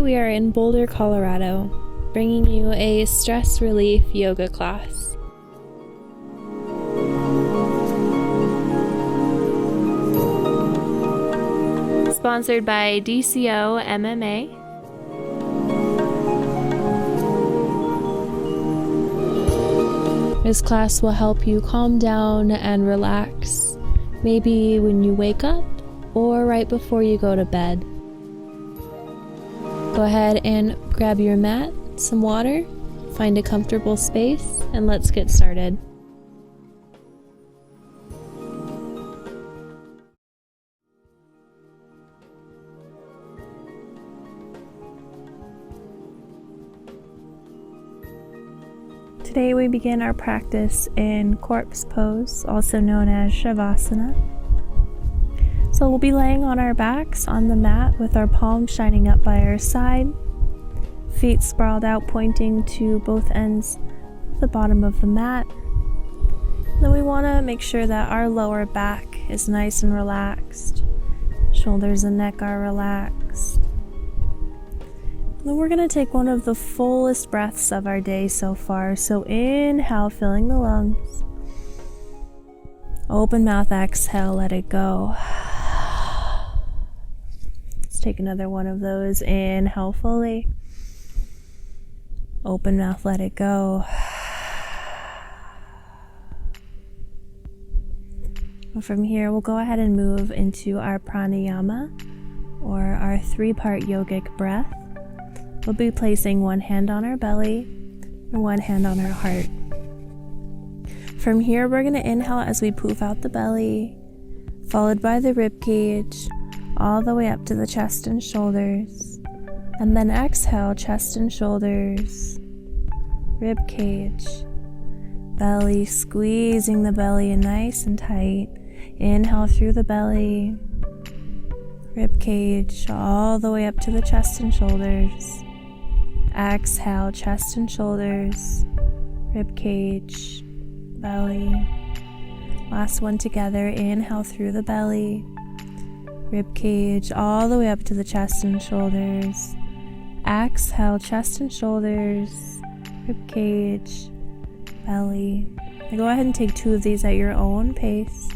we are in Boulder, Colorado, bringing you a stress relief yoga class. Sponsored by DCO MMA. This class will help you calm down and relax, maybe when you wake up or right before you go to bed. Go ahead and grab your mat, some water, find a comfortable space, and let's get started. Today we begin our practice in corpse pose, also known as Shavasana. So we'll be laying on our backs on the mat with our palms shining up by our side, feet sprawled out pointing to both ends of the bottom of the mat. Then we want to make sure that our lower back is nice and relaxed. Shoulders and neck are relaxed. Then we're going to take one of the fullest breaths of our day so far. So inhale, filling the lungs. Open mouth, exhale, let it go. Let's take another one of those. Inhale fully. Open mouth, let it go. And from here, we'll go ahead and move into our pranayama, or our 3-part yogic breath. We'll be placing one hand on our belly and one hand on our heart. From here, we're going to inhale as we poof out the belly, followed by the rib cage, all the way up to the chest and shoulders. And then exhale, chest and shoulders, rib cage, belly, squeezing the belly in nice and tight. Inhale through the belly, rib cage, all the way up to the chest and shoulders. Exhale, chest and shoulders, rib cage, belly. Last one together. Inhale through the belly, rib cage, all the way up to the chest and shoulders. Exhale, chest and shoulders, rib cage, belly. Now go ahead and take 2 of these at your own pace.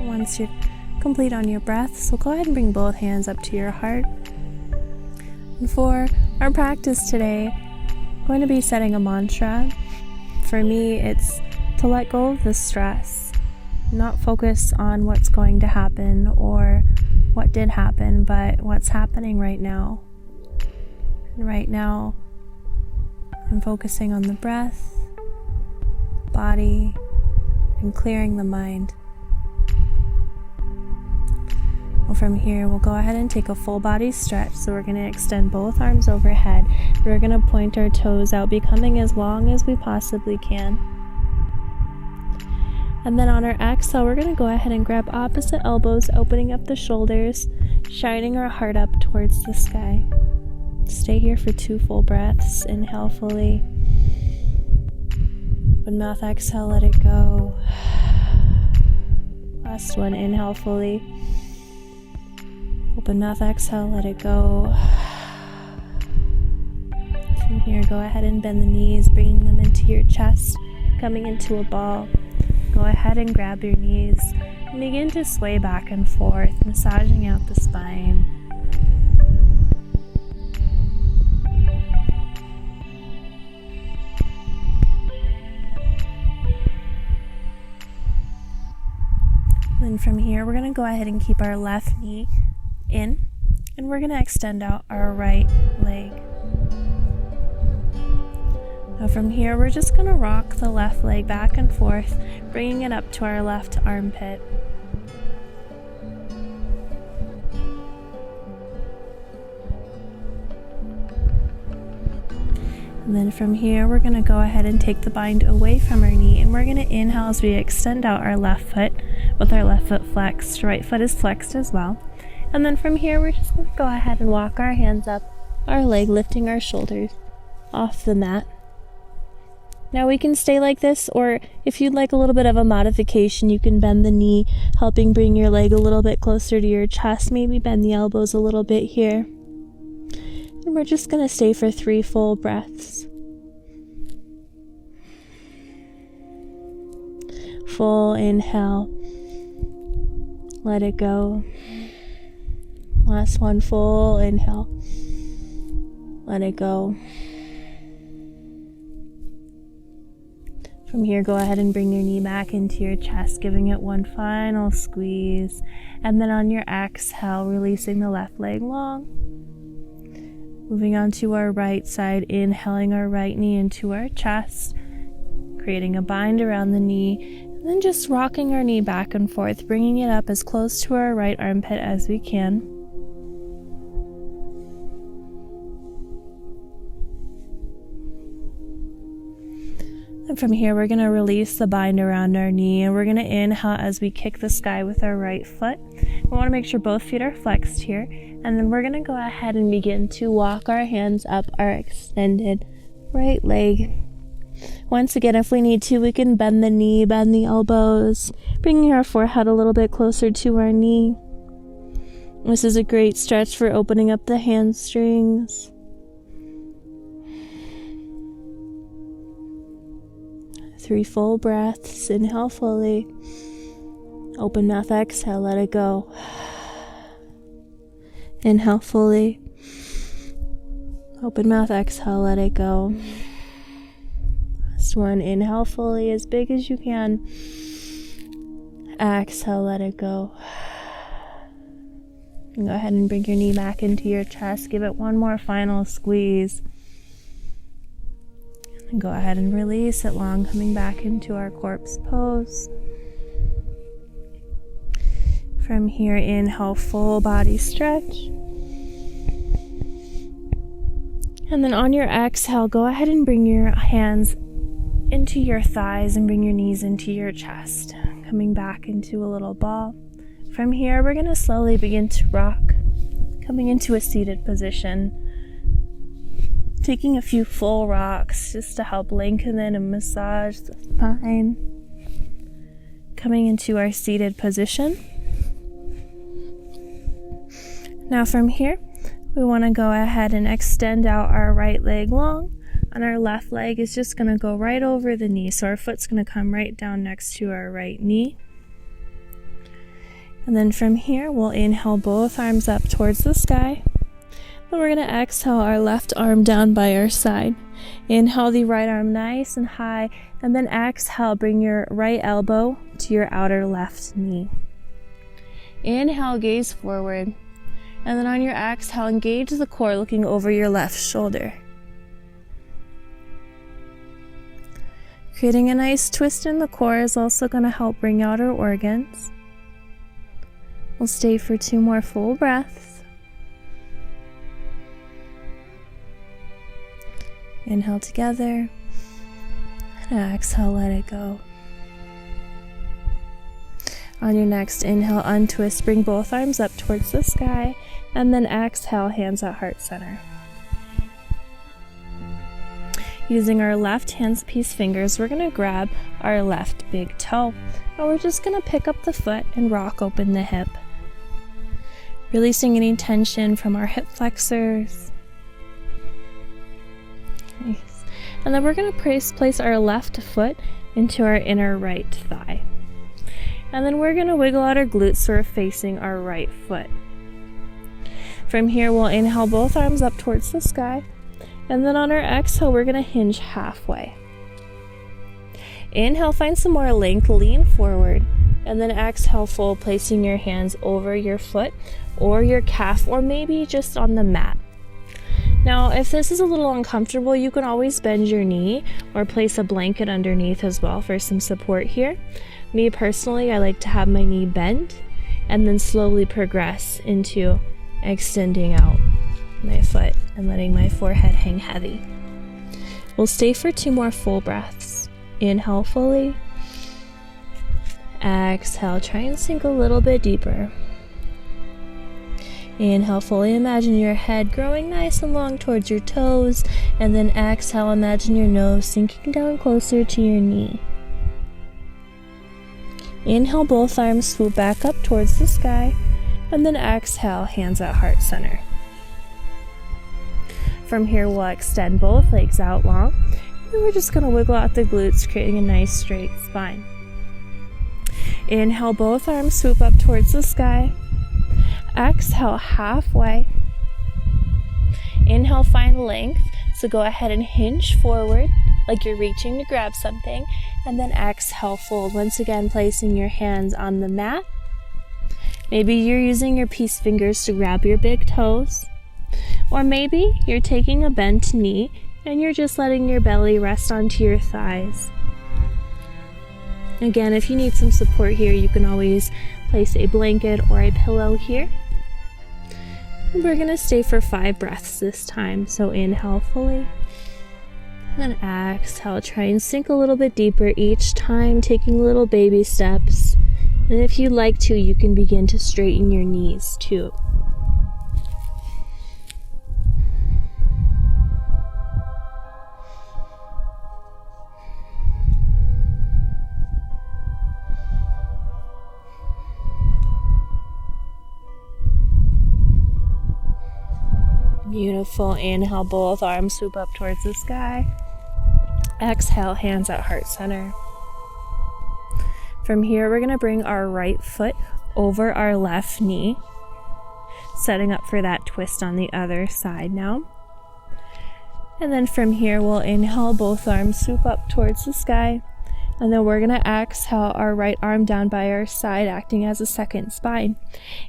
Once you're complete on your breath, so go ahead and bring both hands up to your heart. And for our practice today, I'm going to be setting a mantra. For me, it's to let go of the stress, not focus on what's going to happen or what did happen, but what's happening right now. And right now, I'm focusing on the breath, body, and clearing the mind. From here, we'll go ahead and take a full body stretch. So we're going to extend both arms overhead. We're going to point our toes out, becoming as long as we possibly can. And then on our exhale, we're going to go ahead and grab opposite elbows, opening up the shoulders, shining our heart up towards the sky. Stay here for 2 full breaths. Inhale fully. Open mouth, exhale, let it go. Last one, inhale fully. Open mouth, exhale, let it go. From here, go ahead and bend the knees, bringing them into your chest, coming into a ball. Go ahead and grab your knees and begin to sway back and forth, massaging out the spine. Then from here, we're going to go ahead and keep our left knee in, and we're going to extend out our right leg. Now from here, we're just going to rock the left leg back and forth, bringing it up to our left armpit. And then from here, we're going to go ahead and take the bind away from our knee, and we're going to inhale as we extend out our left foot with our left foot flexed. Right foot is flexed as well. And then from here, we're just going to go ahead and walk our hands up our leg, lifting our shoulders off the mat. Now we can stay like this, or if you'd like a little bit of a modification, you can bend the knee, helping bring your leg a little bit closer to your chest. Maybe bend the elbows a little bit here. And we're just going to stay for 3 full breaths. Full inhale. Let it go. Last one, full inhale. Let it go. From here, go ahead and bring your knee back into your chest, giving it one final squeeze. And then on your exhale, releasing the left leg long. Moving on to our right side, inhaling our right knee into our chest, creating a bind around the knee, and then just rocking our knee back and forth, bringing it up as close to our right armpit as we can. And from here, we're going to release the bind around our knee, and we're going to inhale as we kick the sky with our right foot. We want to make sure both feet are flexed here, and then we're going to go ahead and begin to walk our hands up our extended right leg. Once again, if we need to, we can bend the knee, bend the elbows, bringing our forehead a little bit closer to our knee. This is a great stretch for opening up the hamstrings. 3 full breaths. Inhale fully. Open mouth, exhale, let it go. Inhale fully. Open mouth, exhale, let it go. Last one, inhale fully, as big as you can. Exhale, let it go. And go ahead and bring your knee back into your chest. Give it one more final squeeze. And go ahead and release it long, coming back into our corpse pose. From here, inhale, full body stretch. And then on your exhale, go ahead and bring your hands into your thighs and bring your knees into your chest, coming back into a little ball. From here, we're going to slowly begin to rock, coming into a seated position. Taking a few full rocks just to help lengthen and massage the spine. Coming into our seated position. Now from here, we want to go ahead and extend out our right leg long, and our left leg is just going to go right over the knee. So our foot's going to come right down next to our right knee. And then from here, we'll inhale both arms up towards the sky. And we're going to exhale our left arm down by our side. Inhale the right arm nice and high, and then exhale, bring your right elbow to your outer left knee. Inhale, gaze forward. And then on your exhale, engage the core, looking over your left shoulder. Creating a nice twist in the core is also going to help bring out our organs. We'll stay for 2 more full breaths. Inhale together, and exhale, let it go. On your next inhale, untwist, bring both arms up towards the sky, and then exhale, hands at heart center. Using our left hand's peace fingers, we're going to grab our left big toe, and we're just going to pick up the foot and rock open the hip. Releasing any tension from our hip flexors. Nice. And then we're going to place our left foot into our inner right thigh. And then we're going to wiggle out our glutes so we're facing our right foot. From here, we'll inhale both arms up towards the sky. And then on our exhale, we're going to hinge halfway. Inhale, find some more length, lean forward. And then exhale, full, placing your hands over your foot or your calf, or maybe just on the mat. Now, if this is a little uncomfortable, you can always bend your knee or place a blanket underneath as well for some support here. Me personally, I like to have my knee bent and then slowly progress into extending out my foot and letting my forehead hang heavy. We'll stay for 2 more full breaths. Inhale fully. Exhale, try and sink a little bit deeper. Inhale, fully imagine your head growing nice and long towards your toes, and then exhale, imagine your nose sinking down closer to your knee. Inhale, both arms swoop back up towards the sky, and then exhale, hands at heart center. From here, we'll extend both legs out long, and we're just going to wiggle out the glutes, creating a nice straight spine. Inhale, both arms swoop up towards the sky. Exhale, halfway. Inhale, find length, so go ahead and hinge forward like you're reaching to grab something, and then exhale, fold. Once again, placing your hands on the mat. Maybe you're using your peace fingers to grab your big toes, or maybe you're taking a bent knee and you're just letting your belly rest onto your thighs. Again, if you need some support here, you can always place a blanket or a pillow here. And we're going to stay for 5 breaths this time. So inhale fully, and then exhale. Try and sink a little bit deeper each time, taking little baby steps. And if you'd like to, you can begin to straighten your knees too. Beautiful. Inhale, both arms swoop up towards the sky. Exhale, hands at heart center. From here, we're going to bring our right foot over our left knee, setting up for that twist on the other side now. And then from here, we'll inhale, both arms swoop up towards the sky. And then we're going to exhale our right arm down by our side, acting as a second spine.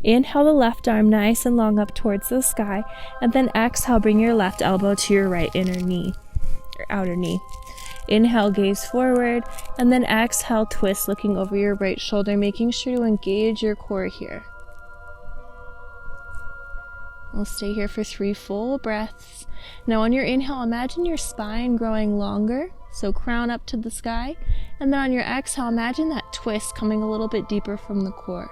Inhale the left arm nice and long up towards the sky. And then exhale, bring your left elbow to your right inner knee, or outer knee. Inhale, gaze forward. And then exhale, twist, looking over your right shoulder, making sure to engage your core here. We'll stay here for 3 full breaths. Now on your inhale, imagine your spine growing longer. So crown up to the sky, and then on your exhale, imagine that twist coming a little bit deeper from the core.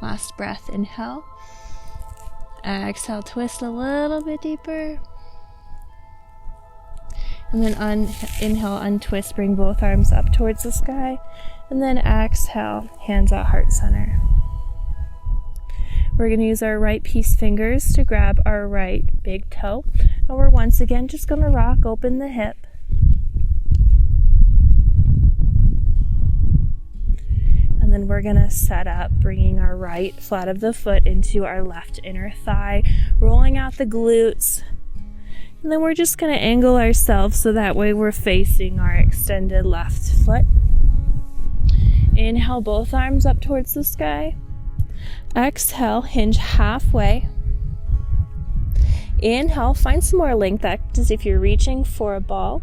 Last breath, inhale. Exhale, twist a little bit deeper. And then inhale, untwist, bring both arms up towards the sky, and then exhale, hands at heart center. We're going to use our right peace fingers to grab our right big toe. And we're once again just going to rock open the hip. And then we're going to set up, bringing our right flat of the foot into our left inner thigh, rolling out the glutes. And then we're just going to angle ourselves so that way we're facing our extended left foot. Inhale, both arms up towards the sky. Exhale, hinge halfway. Inhale, find some more length, act as if you're reaching for a ball.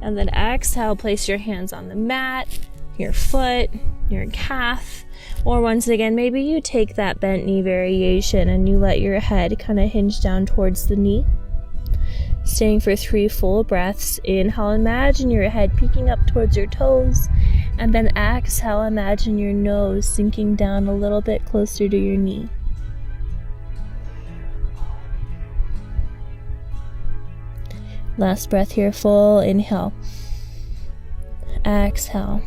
And then exhale, place your hands on the mat, your foot, your calf. Or once again, maybe you take that bent knee variation and you let your head kind of hinge down towards the knee. Staying for 3 full breaths. Inhale, imagine your head peeking up towards your toes. And then exhale, imagine your nose sinking down a little bit closer to your knee. Last breath here, full inhale. Exhale.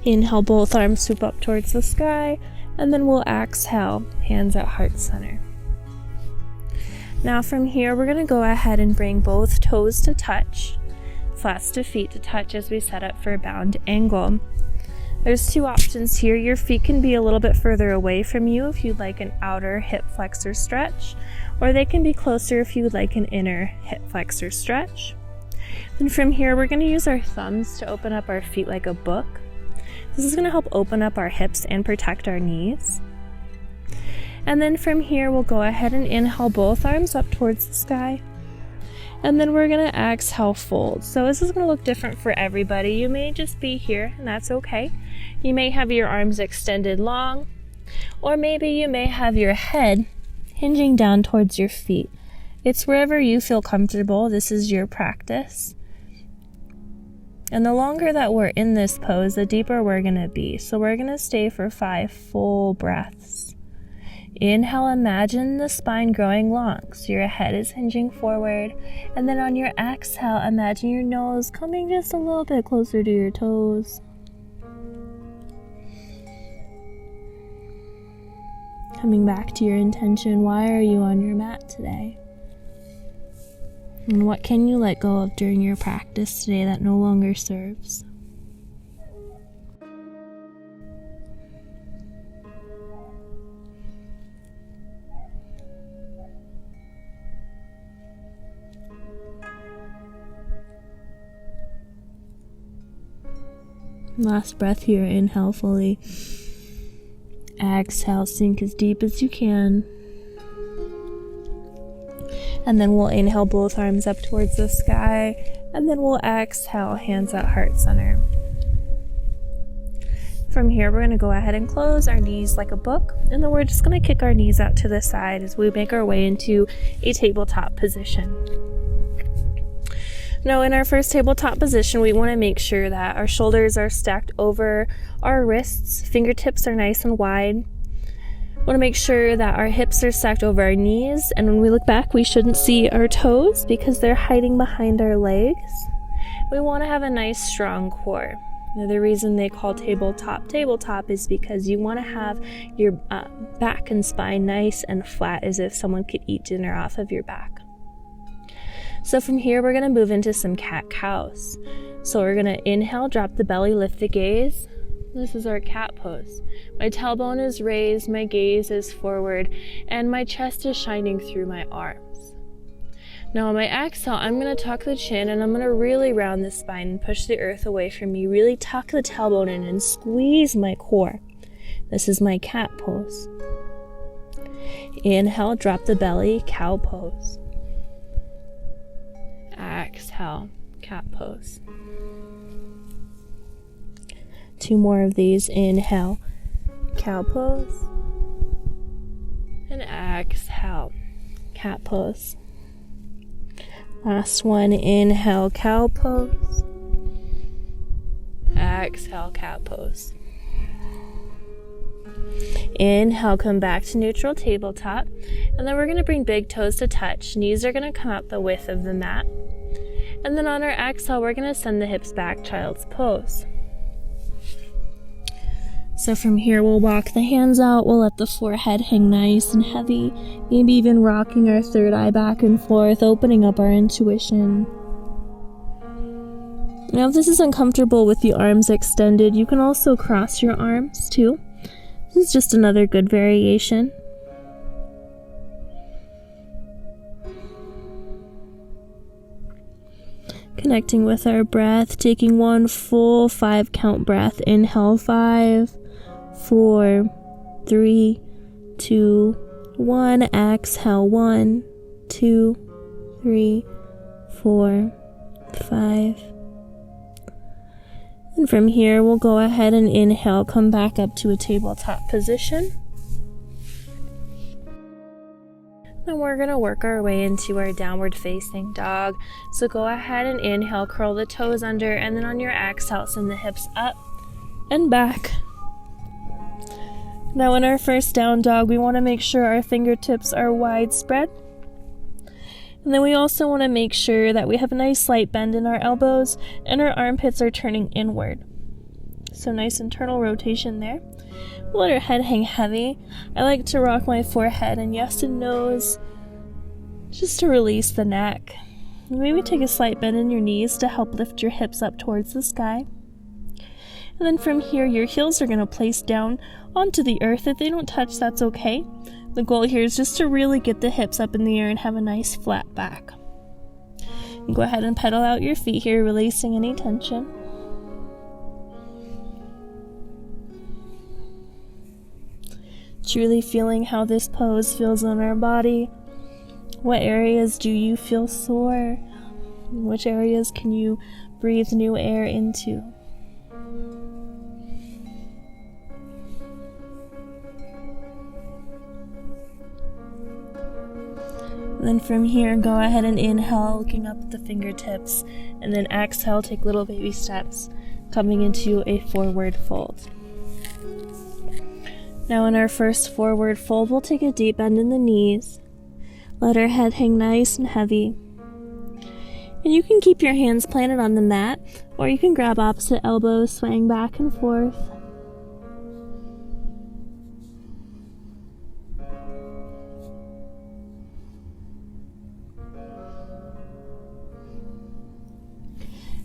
Inhale, both arms swoop up towards the sky. And then we'll exhale, hands at heart center. Now from here, we're going to go ahead and bring both toes to touch, flats to feet to touch as we set up for a bound angle. There's 2 options here. Your feet can be a little bit further away from you if you'd like an outer hip flexor stretch, or they can be closer if you would like an inner hip flexor stretch. Then from here, we're going to use our thumbs to open up our feet like a book. This is going to help open up our hips and protect our knees. And then from here, we'll go ahead and inhale both arms up towards the sky. And then we're going to exhale, fold. So this is going to look different for everybody. You may just be here, and that's okay. You may have your arms extended long, or maybe you may have your head hinging down towards your feet. It's wherever you feel comfortable. This is your practice. And the longer that we're in this pose, the deeper we're going to be. So we're going to stay for 5 full breaths. Inhale, imagine the spine growing long, so your head is hinging forward. And then on your exhale, imagine your nose coming just a little bit closer to your toes. Coming back to your intention, why are you on your mat today? And what can you let go of during your practice today that no longer serves? Last breath here, inhale fully. Exhale, sink as deep as you can. And then we'll inhale both arms up towards the sky. And then we'll exhale, hands at heart center. From here, we're going to go ahead and close our knees like a book. And then we're just going to kick our knees out to the side as we make our way into a tabletop position. Now, in our first tabletop position, we want to make sure that our shoulders are stacked over our wrists, fingertips are nice and wide. We want to make sure that our hips are stacked over our knees, and when we look back, we shouldn't see our toes because they're hiding behind our legs. We want to have a nice, strong core. Now, the reason they call tabletop is because you want to have your back and spine nice and flat, as if someone could eat dinner off of your back. So from here, we're going to move into some cat-cows. So we're going to inhale, drop the belly, lift the gaze. This is our cat pose. My tailbone is raised, my gaze is forward, and my chest is shining through my arms. Now on my exhale, I'm going to tuck the chin, and I'm going to really round the spine and push the earth away from me. Really tuck the tailbone in and squeeze my core. This is my cat pose. Inhale, drop the belly, cow pose. Exhale, cat pose. 2 more of these. Inhale, cow pose. And exhale, cat pose. Last one. Inhale, cow pose. Exhale, cat pose. Inhale, come back to neutral tabletop. And then we're going to bring big toes to touch. Knees are going to come out the width of the mat. And then on our exhale, we're going to send the hips back, child's pose. So from here, we'll walk the hands out. We'll let the forehead hang nice and heavy, maybe even rocking our third eye back and forth, opening up our intuition. Now, if this is uncomfortable with the arms extended, you can also cross your arms too. This is just another good variation. Connecting with our breath, taking 1 full 5 count breath. Inhale, 5, 4, 3, 2, 1. Exhale, 1, 2, 3, 4, 5. And from here, we'll go ahead and inhale, come back up to a tabletop position. And we're going to work our way into our downward facing dog. So go ahead and inhale, curl the toes under, and then on your exhale, send the hips up and back. Now in our first down dog, we want to make sure our fingertips are widespread. And then we also want to make sure that we have a nice slight bend in our elbows and our armpits are turning inward. So nice internal rotation there. We'll let our head hang heavy. I like to rock my forehead and yes and nose just to release the neck. Maybe take a slight bend in your knees to help lift your hips up towards the sky. And then from here, your heels are going to place down onto the earth. If they don't touch, that's okay. The goal here is just to really get the hips up in the air and have a nice flat back. And go ahead and pedal out your feet here, releasing any tension. Truly feeling how this pose feels on our body. What areas do you feel sore? Which areas can you breathe new air into? Then from here, go ahead and inhale, looking up at the fingertips, and then exhale, take little baby steps, coming into a forward fold. Now in our first forward fold, we'll take a deep bend in the knees. Let our head hang nice and heavy. And you can keep your hands planted on the mat, or you can grab opposite elbows, swaying back and forth.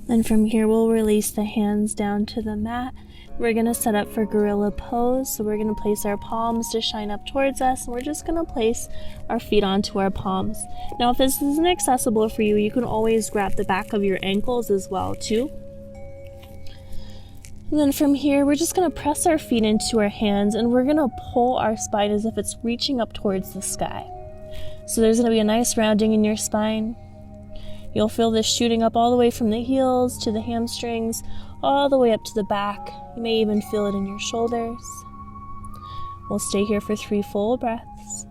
Then from here, we'll release the hands down to the mat. We're going to set up for gorilla pose. So we're going to place our palms to shine up towards us, and we're just going to place our feet onto our palms. Now, if this isn't accessible for you, you can always grab the back of your ankles as well, too. And then from here, we're just going to press our feet into our hands, and we're going to pull our spine as if it's reaching up towards the sky. So there's going to be a nice rounding in your spine. You'll feel this shooting up all the way from the heels to the hamstrings, all the way up to the back. You may even feel it in your shoulders. We'll stay here for 3 full breaths.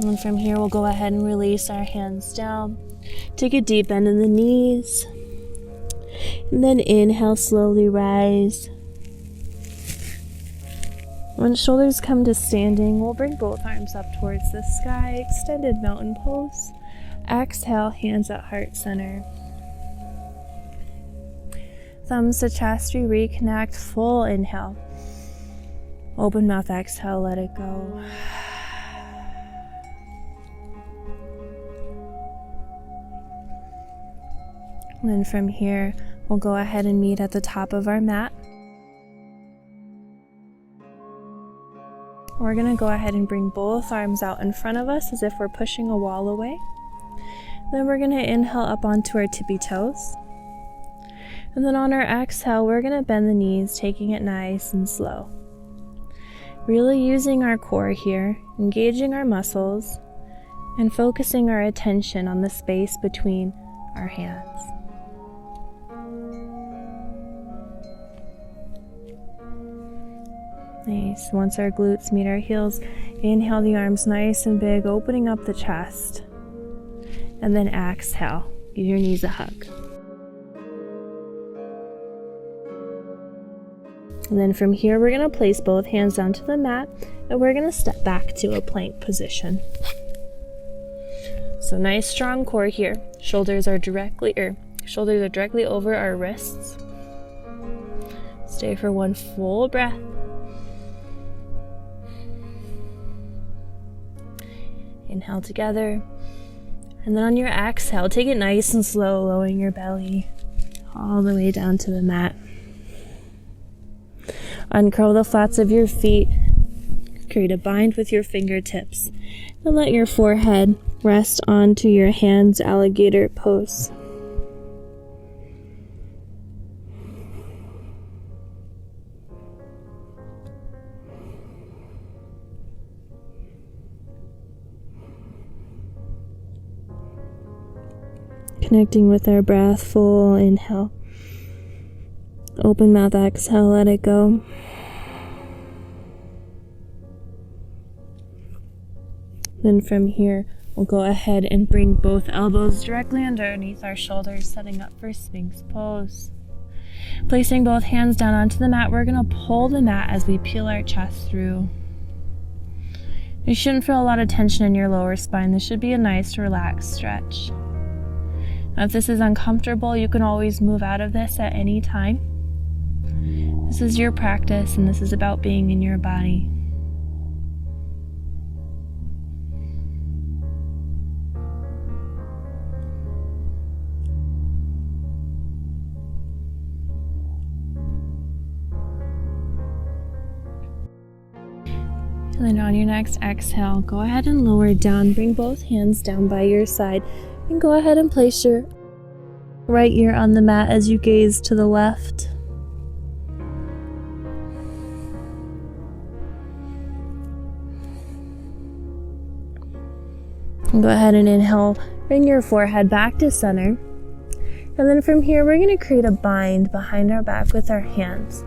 And from here, we'll go ahead and release our hands down. Take a deep bend in the knees. And then inhale, slowly rise. When shoulders come to standing, we'll bring both arms up towards the sky, extended mountain pose. Exhale, hands at heart center. Thumbs to chest, we reconnect, full inhale. Open mouth, exhale, let it go. And then from here, we'll go ahead and meet at the top of our mat. We're going to go ahead and bring both arms out in front of us as if we're pushing a wall away. Then we're going to inhale up onto our tippy toes. And then on our exhale, we're going to bend the knees, taking it nice and slow. Really using our core here, engaging our muscles, and focusing our attention on the space between our hands. Nice. Once our glutes meet our heels, inhale the arms nice and big, opening up the chest. And then exhale, give your knees a hug. And then from here, we're going to place both hands onto the mat, and we're going to step back to a plank position. So nice strong core here. Shoulders are directly over our wrists. Stay for 1 full breath. Inhale together, and then on your exhale, take it nice and slow, lowering your belly all the way down to the mat. Uncurl the flats of your feet, create a bind with your fingertips, and let your forehead rest onto your hands, alligator pose. Connecting with our breath, full inhale. Open mouth, exhale, let it go. Then from here, we'll go ahead and bring both elbows directly underneath our shoulders, setting up for Sphinx pose. Placing both hands down onto the mat, we're going to pull the mat as we peel our chest through. You shouldn't feel a lot of tension in your lower spine. This should be a nice, relaxed stretch. Now, if this is uncomfortable, you can always move out of this at any time. This is your practice, and this is about being in your body. And then on your next exhale, go ahead and lower down. Bring both hands down by your side. And go ahead and place your right ear on the mat as you gaze to the left. And go ahead and inhale. Bring your forehead back to center. And then from here, we're going to create a bind behind our back with our hands.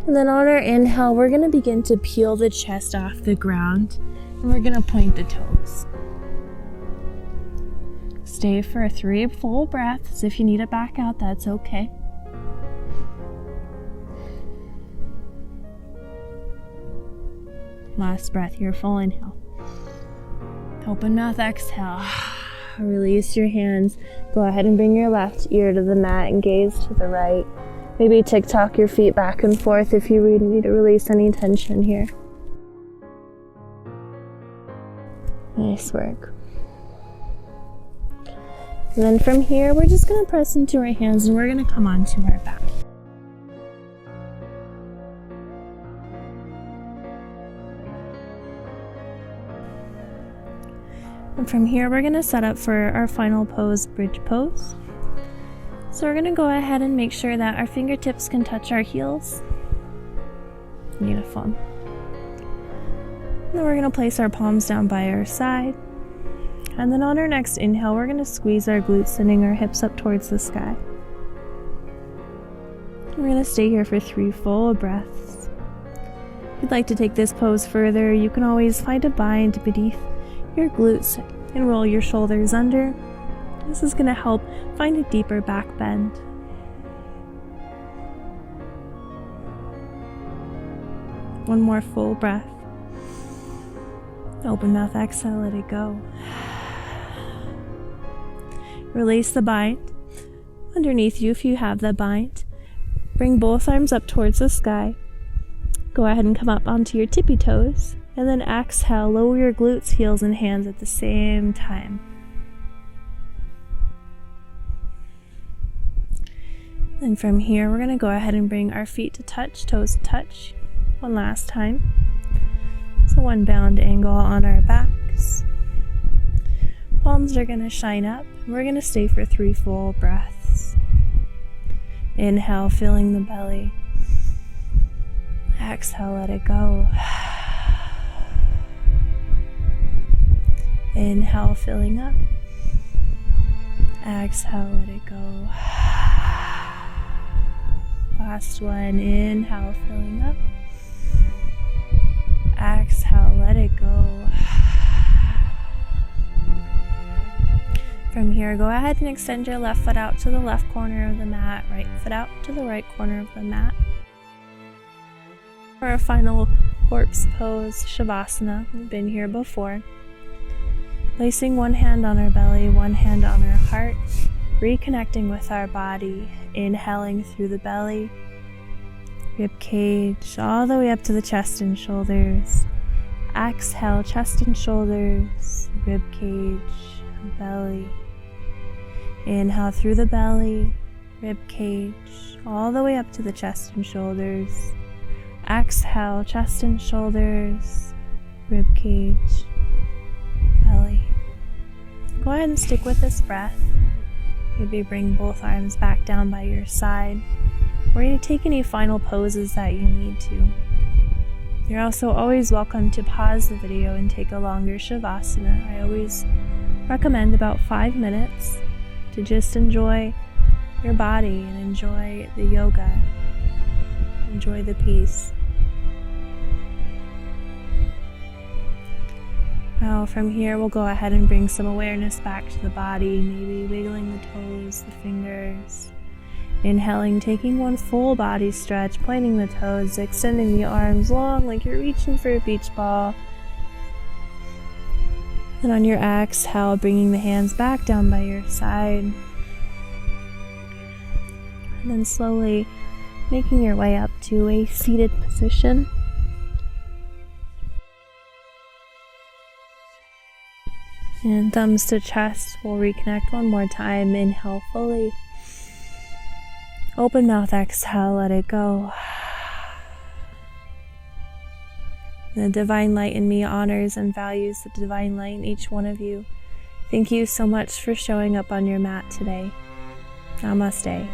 And then on our inhale, we're going to begin to peel the chest off the ground, and we're going to point the toes. Stay for 3 full breaths. If you need it back out, that's okay. Last breath here, full inhale. Open mouth, exhale. Release your hands. Go ahead and bring your left ear to the mat and gaze to the right. Maybe tick-tock your feet back and forth if you really need to release any tension here. Nice work. And then from here, we're just going to press into our hands and we're going to come onto our back. And from here, we're going to set up for our final pose, bridge pose. So we're going to go ahead and make sure that our fingertips can touch our heels. Beautiful. And then we're going to place our palms down by our side. And then on our next inhale, we're going to squeeze our glutes, sending our hips up towards the sky. We're going to stay here for 3 full breaths. If you'd like to take this pose further, you can always find a bind beneath your glutes and roll your shoulders under. This is going to help find a deeper back bend. One more full breath. Open mouth, exhale, let it go. Release the bind. Underneath you, if you have the bind, bring both arms up towards the sky. Go ahead and come up onto your tippy toes. And then exhale, lower your glutes, heels, and hands at the same time. And from here, we're going to go ahead and bring our feet to touch, toes to touch. One last time. So one bound angle on our backs. Palms are going to shine up. We're going to stay for 3 full breaths. Inhale, filling the belly. Exhale, let it go. Inhale, filling up. Exhale, let it go. Last one. Inhale, filling up. Exhale, let it go. From here, go ahead and extend your left foot out to the left corner of the mat, right foot out to the right corner of the mat. For our final corpse pose, Shavasana. We've been here before. Placing one hand on our belly, one hand on our heart, reconnecting with our body, inhaling through the belly, rib cage, all the way up to the chest and shoulders. Exhale, chest and shoulders, rib cage, belly. Inhale through the belly, rib cage, all the way up to the chest and shoulders. Exhale, chest and shoulders, rib cage, belly. Go ahead and stick with this breath. Maybe bring both arms back down by your side. Or you take any final poses that you need to. You're also always welcome to pause the video and take a longer Shavasana. I always recommend about 5 minutes to just enjoy your body and enjoy the yoga. Enjoy the peace. Now from here, we'll go ahead and bring some awareness back to the body, maybe wiggling the toes, the fingers. Inhaling, taking one full body stretch, pointing the toes, extending the arms long like you're reaching for a beach ball. And on your exhale, bringing the hands back down by your side. And then slowly making your way up to a seated position. And thumbs to chest. We'll reconnect one more time. Inhale fully. Open mouth, exhale, let it go. The divine light in me honors and values the divine light in each one of you. Thank you so much for showing up on your mat today. Namaste.